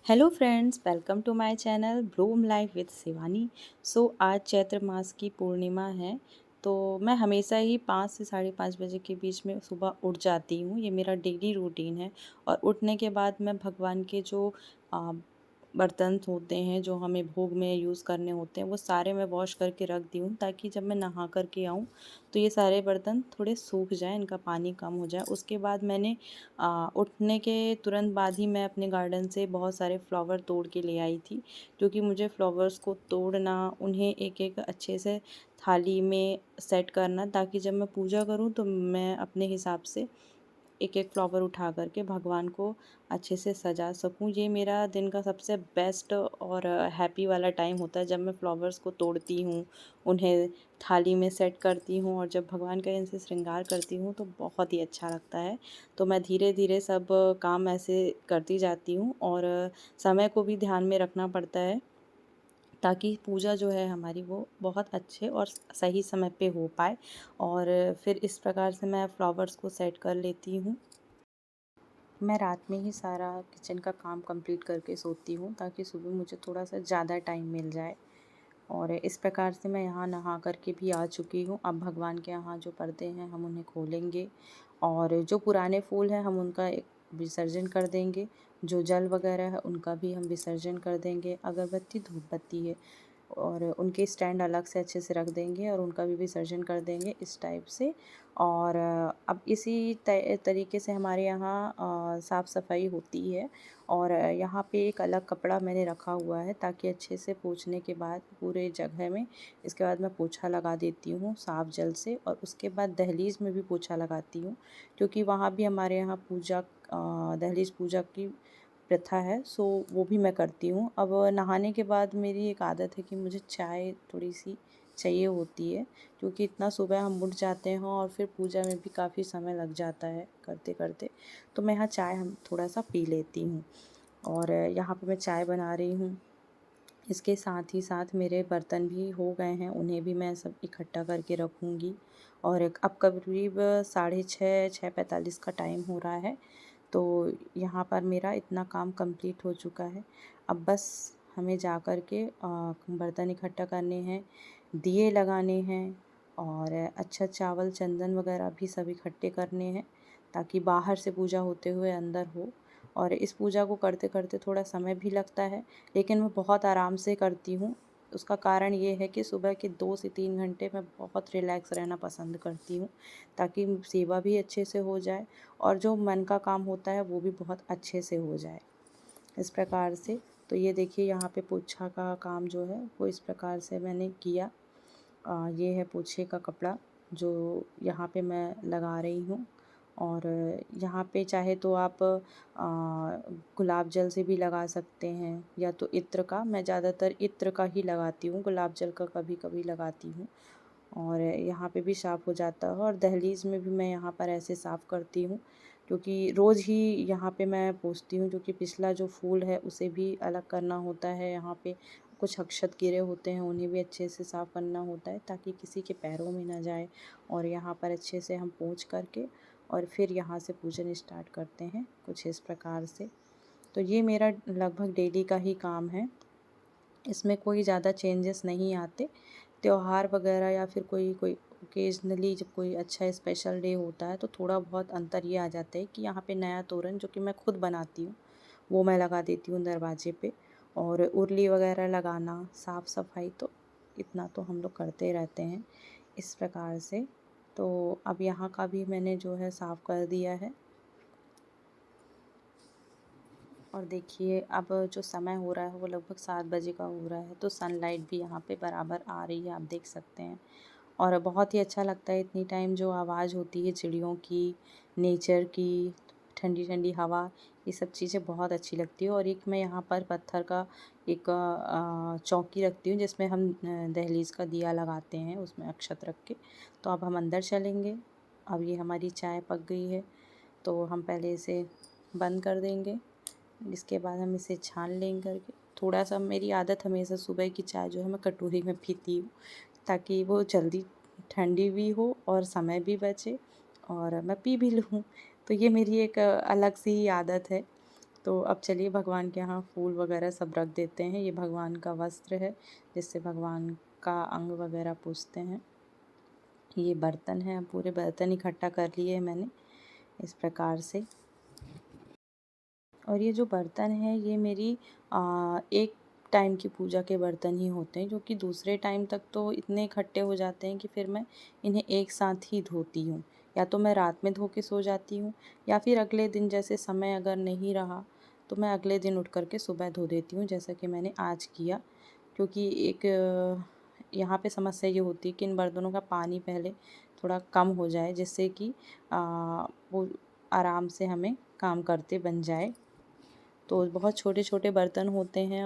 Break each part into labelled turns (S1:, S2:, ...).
S1: Hello friends, welcome to my channel Bloom Life with Shivani. आज चैत्र मास की पूर्णिमा है। तो मैं हमेशा ही 5 से 5:30 बजे के बीच में सुबह उठ जाती हूँ। ये मेरा डेली रूटीन है। और उठने के बाद मैं भगवान के जो आ, बर्तन होते हैं, जो हमें भोग में यूज़ करने होते हैं, वो सारे मैं वॉश करके रख दी हूँ, ताकि जब मैं नहा करके आऊँ तो ये सारे बर्तन थोड़े सूख जाएं, इनका पानी कम हो जाए। उसके बाद मैंने उठने के तुरंत बाद ही मैं अपने गार्डन से बहुत सारे फ्लावर तोड़ के ले आई थी, क्योंकि मुझे फ्लावर्स को तोड़ना, उन्हें एक एक अच्छे से थाली में सेट करना, ताकि जब मैं पूजा करूं तो मैं अपने हिसाब से एक एक फ्लावर उठा करके भगवान को अच्छे से सजा सकूं। ये मेरा दिन का सबसे बेस्ट और हैप्पी वाला टाइम होता है, जब मैं फ्लावर्स को तोड़ती हूँ, उन्हें थाली में सेट करती हूँ और जब भगवान का इनसे श्रृंगार करती हूँ तो बहुत ही अच्छा लगता है। तो मैं धीरे धीरे सब काम ऐसे करती जाती हूँ, और समय को भी ध्यान में रखना पड़ता है, ताकि पूजा जो है हमारी वो बहुत अच्छे और सही समय पे हो पाए। और फिर इस प्रकार से मैं फ्लावर्स को सेट कर लेती हूँ। मैं रात में ही सारा किचन का काम कंप्लीट करके सोती हूँ, ताकि सुबह मुझे थोड़ा सा ज़्यादा टाइम मिल जाए। और इस प्रकार से मैं यहाँ नहा कर के भी आ चुकी हूँ। अब भगवान के यहाँ जो पर्दे हैं हम उन्हें खोलेंगे, और जो पुराने फूल हैं हम उनका एक विसर्जन कर देंगे। जो जल वगैरह है उनका भी हम विसर्जन कर देंगे। अगरबत्ती धूप बत्ती है, और उनके स्टैंड अलग से अच्छे से रख देंगे और उनका भी विसर्जन कर देंगे इस टाइप से। और अब इसी तरीके से हमारे यहाँ साफ़ सफाई होती है। और यहाँ पे एक अलग कपड़ा मैंने रखा हुआ है, ताकि अच्छे से पोंछने के बाद पूरे जगह में, इसके बाद मैं पोछा लगा देती हूँ साफ़ जल से। और उसके बाद दहलीज में भी पोछा लगाती हूँ, क्योंकि वहाँ भी हमारे यहाँ दहलीज पूजा की प्रथा है। वो भी मैं करती हूँ। अब नहाने के बाद मेरी एक आदत है कि मुझे चाय थोड़ी सी चाहिए होती है, क्योंकि इतना सुबह हम उठ जाते हैं और फिर पूजा में भी काफ़ी समय लग जाता है करते करते। तो मैं यहाँ चाय हम थोड़ा सा पी लेती हूँ। और यहाँ पे मैं चाय बना रही हूँ। इसके साथ ही साथ मेरे बर्तन भी हो गए हैं, उन्हें भी मैं सब इकट्ठा करके रखूँगी। और अब करीब 6:30 6:45 का टाइम हो रहा है। तो यहाँ पर मेरा इतना काम कंप्लीट हो चुका है। अब बस हमें जा कर के बर्तन इकट्ठा करने हैं, दिए लगाने हैं, और अच्छा चावल चंदन वगैरह भी सब इकट्ठे करने हैं, ताकि बाहर से पूजा होते हुए अंदर हो। और इस पूजा को करते करते थोड़ा समय भी लगता है, लेकिन मैं बहुत आराम से करती हूँ। उसका कारण ये है कि सुबह के 2 से 3 घंटे मैं बहुत रिलैक्स रहना पसंद करती हूँ, ताकि सेवा भी अच्छे से हो जाए और जो मन का काम होता है वो भी बहुत अच्छे से हो जाए। इस प्रकार से तो ये देखिए, यहाँ पे पोछा का काम जो है वो इस प्रकार से मैंने किया। ये है पोछे का कपड़ा जो यहाँ पे मैं लगा रही हूँ। और यहाँ पे चाहे तो आप गुलाब जल से भी लगा सकते हैं, या तो इत्र का। मैं ज़्यादातर इत्र का ही लगाती हूँ, गुलाब जल का कभी कभी लगाती हूँ। और यहाँ पे भी साफ़ हो जाता है। और दहलीज में भी मैं यहाँ पर ऐसे साफ़ करती हूँ, क्योंकि रोज़ ही यहाँ पे मैं पोंछती हूँ, क्योंकि पिछला जो फूल है उसे भी अलग करना होता है। यहाँ पे कुछ अक्षत गिरे होते हैं, उन्हें भी अच्छे से साफ़ करना होता है, ताकि किसी के पैरों में ना जाए। और यहाँ पर अच्छे से हम पोंछ करके और फिर यहाँ से पूजन स्टार्ट करते हैं, कुछ इस प्रकार से। तो ये मेरा लगभग डेली का ही काम है, इसमें कोई ज़्यादा चेंजेस नहीं आते। त्योहार वगैरह या फिर कोई कोई ओकेजनली जब कोई अच्छा स्पेशल डे होता है तो थोड़ा बहुत अंतर ये आ जाता है कि यहाँ पे नया तोरण, जो कि मैं खुद बनाती हूँ, वो मैं लगा देती हूँ दरवाजे पे। और उर्ली वगैरह लगाना, साफ़ सफाई, तो इतना तो हम लोग करते रहते हैं इस प्रकार से। तो अब यहाँ का भी मैंने जो है साफ़ कर दिया है। और देखिए, अब जो समय हो रहा है वो लगभग 7 बजे का हो रहा है, तो सनलाइट भी यहाँ पे बराबर आ रही है, आप देख सकते हैं। और बहुत ही अच्छा लगता है इतनी टाइम जो आवाज़ होती है चिड़ियों की, नेचर की, ठंडी ठंडी हवा, ये सब चीज़ें बहुत अच्छी लगती है। और एक मैं यहाँ पर पत्थर का एक चौकी रखती हूँ, जिसमें हम दहलीज का दिया लगाते हैं, उसमें अक्षत रख के। तो अब हम अंदर चलेंगे। अब ये हमारी चाय पक गई है, तो हम पहले इसे बंद कर देंगे। इसके बाद हम इसे छान लेंगे करके। थोड़ा सा मेरी आदत हमेशा सुबह की चाय जो है मैं कटोरी में पीती हूँ, ताकि वो जल्दी ठंडी भी हो और समय भी बचे और मैं पी भी लूँ। तो ये मेरी एक अलग सी ही आदत है। तो अब चलिए भगवान के यहाँ फूल वगैरह सब रख देते हैं। ये भगवान का वस्त्र है जिससे भगवान का अंग वगैरह पूजते हैं। ये बर्तन है, अब पूरे बर्तन इकट्ठा कर लिए हैं मैंने इस प्रकार से। और ये जो बर्तन है ये मेरी एक टाइम की पूजा के बर्तन ही होते हैं, जो कि दूसरे टाइम तक तो इतने इकट्ठे हो जाते हैं कि फिर मैं इन्हें एक साथ ही धोती हूँ। या तो मैं रात में धो के सो जाती हूँ, या फिर अगले दिन जैसे समय अगर नहीं रहा तो मैं अगले दिन उठ कर के सुबह धो देती हूँ, जैसा कि मैंने आज किया। क्योंकि एक यहाँ पे समस्या ये होती है कि इन बर्तनों का पानी पहले थोड़ा कम हो जाए, जिससे कि वो आराम से हमें काम करते बन जाए। तो बहुत छोटे छोटे बर्तन होते हैं।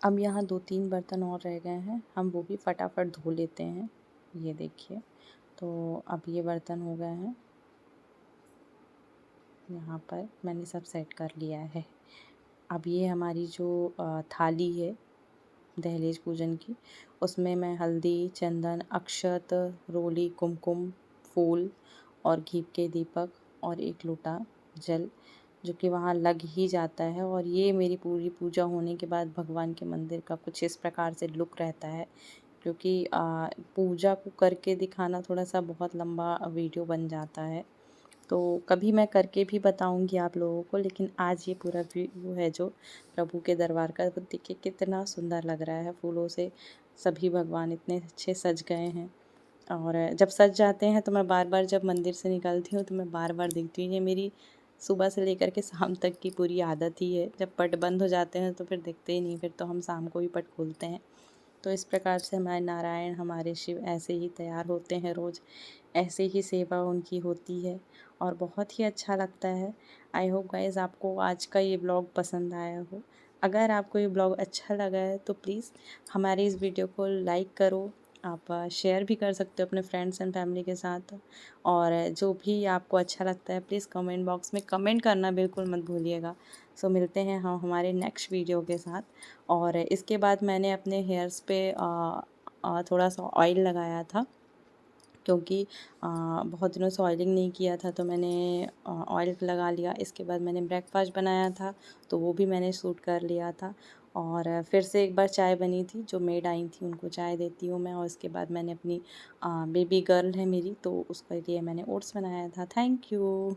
S1: अब यहाँ 2-3 बर्तन और रह गए हैं, हम वो भी फटाफट धो लेते हैं। ये देखिए, तो अब ये बर्तन हो गए हैं। यहाँ पर मैंने सब सेट कर लिया है। अब ये हमारी जो थाली है दहलीज पूजन की, उसमें मैं हल्दी, चंदन, अक्षत, रोली, कुमकुम, फूल और घी के दीपक और 1 लोटा जल, जो कि वहाँ लग ही जाता है। और ये मेरी पूरी पूजा होने के बाद भगवान के मंदिर का कुछ इस प्रकार से लुक रहता है। क्योंकि पूजा को करके दिखाना थोड़ा-सा बहुत लंबा वीडियो बन जाता है, तो कभी मैं करके भी बताऊंगी आप लोगों को। लेकिन आज ये पूरा व्यू है जो प्रभु के दरबार का, वो देखिए कितना सुंदर लग रहा है। फूलों से सभी भगवान इतने अच्छे सज गए हैं। और जब सज जाते हैं तो मैं बार बार जब मंदिर से निकलती हूँ तो मैं बार बार देखती हूँ। ये मेरी सुबह से लेकर के शाम तक की पूरी आदत ही है। जब पट बंद हो जाते हैं तो फिर दिखते ही नहीं, फिर तो हम शाम को ही पट खोलते हैं। तो इस प्रकार से हमारे नारायण, हमारे शिव ऐसे ही तैयार होते हैं रोज़, ऐसे ही सेवा उनकी होती है और बहुत ही अच्छा लगता है। आई होप गाइज़ आपको आज का ये ब्लॉग पसंद आया हो। अगर आपको ये ब्लॉग अच्छा लगा है तो प्लीज़ हमारे इस वीडियो को लाइक करो। आप शेयर भी कर सकते हो अपने फ्रेंड्स एंड फैमिली के साथ। और जो भी आपको अच्छा लगता है प्लीज़ कमेंट बॉक्स में कमेंट करना बिल्कुल मत भूलिएगा। सो मिलते हैं हम हमारे नेक्स्ट वीडियो के साथ। और इसके बाद मैंने अपने हेयर्स पे थोड़ा सा ऑयल लगाया था, क्योंकि बहुत दिनों से ऑयलिंग नहीं किया था, तो मैंने ऑयल लगा लिया। इसके बाद मैंने ब्रेकफास्ट बनाया था, तो वो भी मैंने शूट कर लिया था। और फिर से एक बार चाय बनी थी, जो मेड आई थी उनको चाय देती हूँ मैं। और इसके बाद मैंने अपनी बेबी गर्ल है मेरी, तो उसके लिए मैंने ओट्स बनाया था। Thank you.